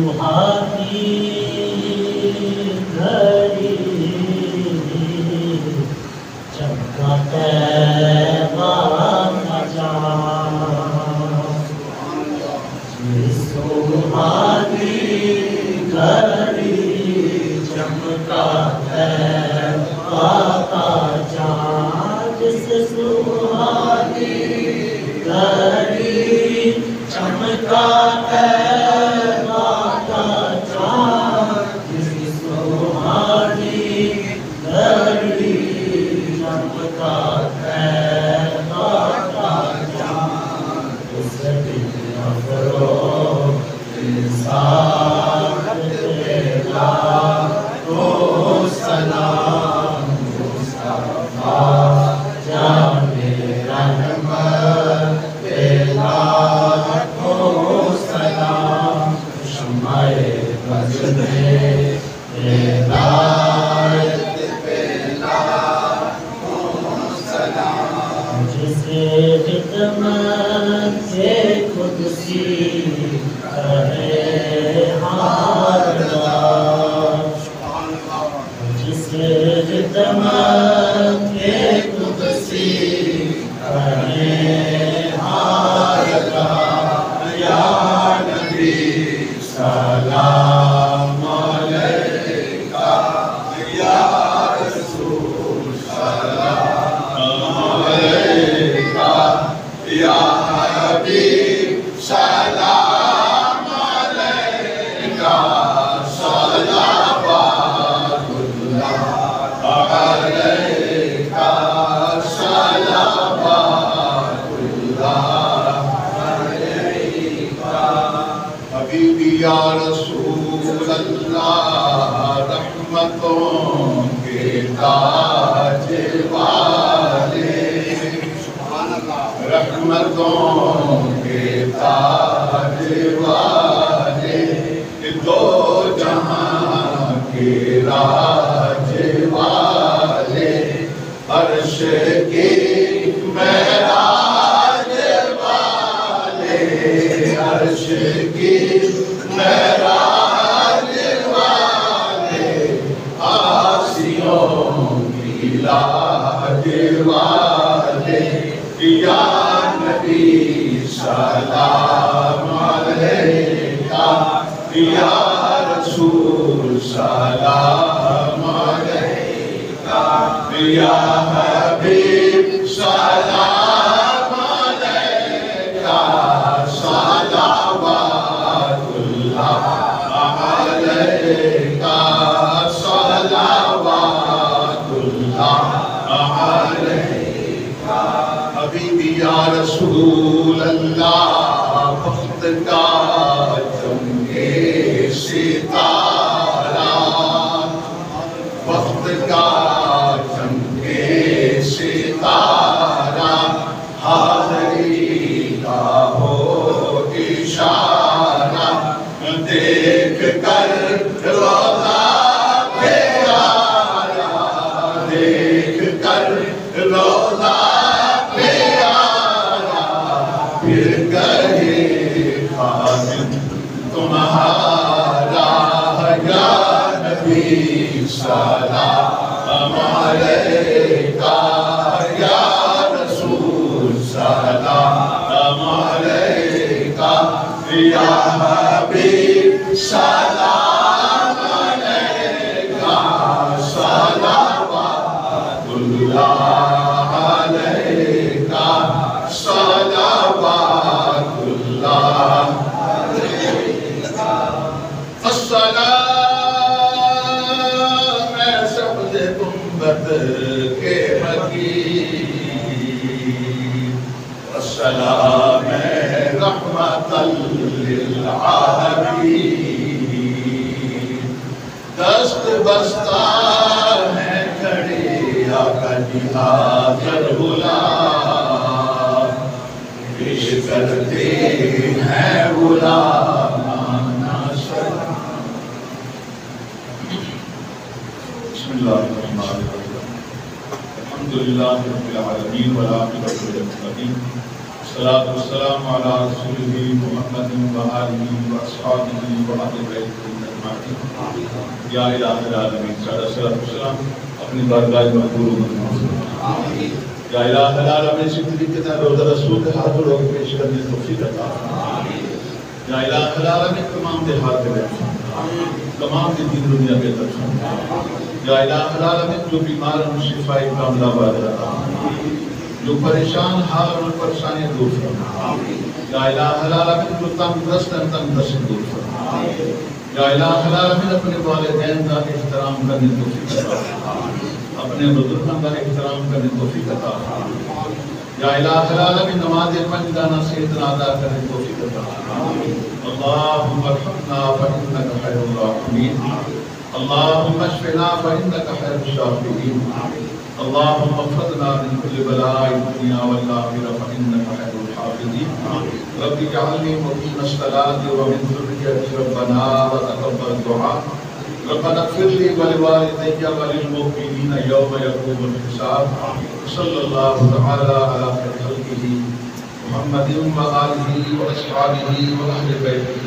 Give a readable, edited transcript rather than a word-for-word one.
سوہانی گھڑی چمکا طیبہ کا چاند، سوہانی گھڑی چمکا طیبہ کا چاند، جس سوہانی گھڑی چمکا طیبہ کا چاند، جس سوہانی گھڑی چمکا طیبہ کا چاند، اس دن افروز ساتھ تیرا تو سلام مصطفیٰ جان رحمت تیرا تو سلام، شمع بز میں ہدایت تیرا تو سلام، جسے خدمت سے قدسی کرے ہار دار، جسے خدمت سے قدسی کرے ہار دار، یا نبی سلام علیکہ، یا رسول سلام علیکہ، یا حبیب سلام علیکہ، صلوات اللہ علیکہ، صلوات اللہ علیکہ، حبیبی یا رسول اللہ، رحمتوں کے تاج والے، رحمتوں کے تاج والے، دو جہاں کے راج والے، عرش کی معراج والے، عرش کی معراج والے، آسیوں کی لاج والے، یا نبی سلام علیکہ، یا رسول سلام علیکہ، یا حبیب سلام علیکہ، صلوات اللہ علیکہ، صلوات اللہ علیکہ، حبیبی یا رسول اللہ، وقت کا چمکے ستارہ، وقت کا چمکے ستارہ، حاضری کا ہو اشارہ، دیکھ کر روضہ پیارا، دیکھ کر روضہ پیارا، پھر کہے خادم تمہارا، یا نبی سلام علیکہ، یا رسول سلام علیکہ، یا حبیب سلام علیکہ، صلوات اللہ علیکہ، صلوات اللہ علیکہ، السلام ہے سبز گنبد کے مکین، السلام ہے رحمت للعالمین، دست بستہ ہے کھڑی آقا جی حاضر غلام، پیش کرتے ہیں غلامانہ سلام۔ بسم اللہ الرحمن الرحیم، الحمدللہ رب العالمین والعاقبۃ للمتقین، الصلاة والسلام على رسوله محمد وآله وأصحابه وأهل بيته أجمعين یا الہ العالمین سادہ صلاۃ والسلام اپنی بارگاہ مقبول فرما یا الہ العالمین اسی طریقے سے روزہ رسول کے حاضر ہو کے پیش کرنے کی توفیق عطا فرما یا الہ العالمین تمام دیہات میں تمام دین دنیا کے طرف یا الہ العالمین جو بیمار ہیں شفا کاملہ عطا فرما جو پریشان حال اور پریشانیاں دور فرما یا الہ العالمین جو تنگدست ہیں تنگدست دور فرما یا الہ العالمین اپنے والدین کا احترام کرنے کی توفیق عطا فرما اپنے بزرگوں کا احترام کرنے کی توفیق عطا فرما یا الہ العالمین نماز پنجگانہ سے اتنا ادا کرنے کی توفیق عطا فرما اللہم ارحمنا فإنک خیر الراحمین اللہم اشفنا فإنک خیر الشافعین اللهم احفظنا من كل بلاء الدنيا والآخرة فإنك خير الحافظين رب اجعلني مقيم الصلاة ومن ذريتي ربنا وتقبل دعاء ربنا اغفر لي ولوالدي وللمؤمنين يوم يقوم الحساب صلى الله تعالى على خير خلقه محمد وآله وأصحابه وأهل بيته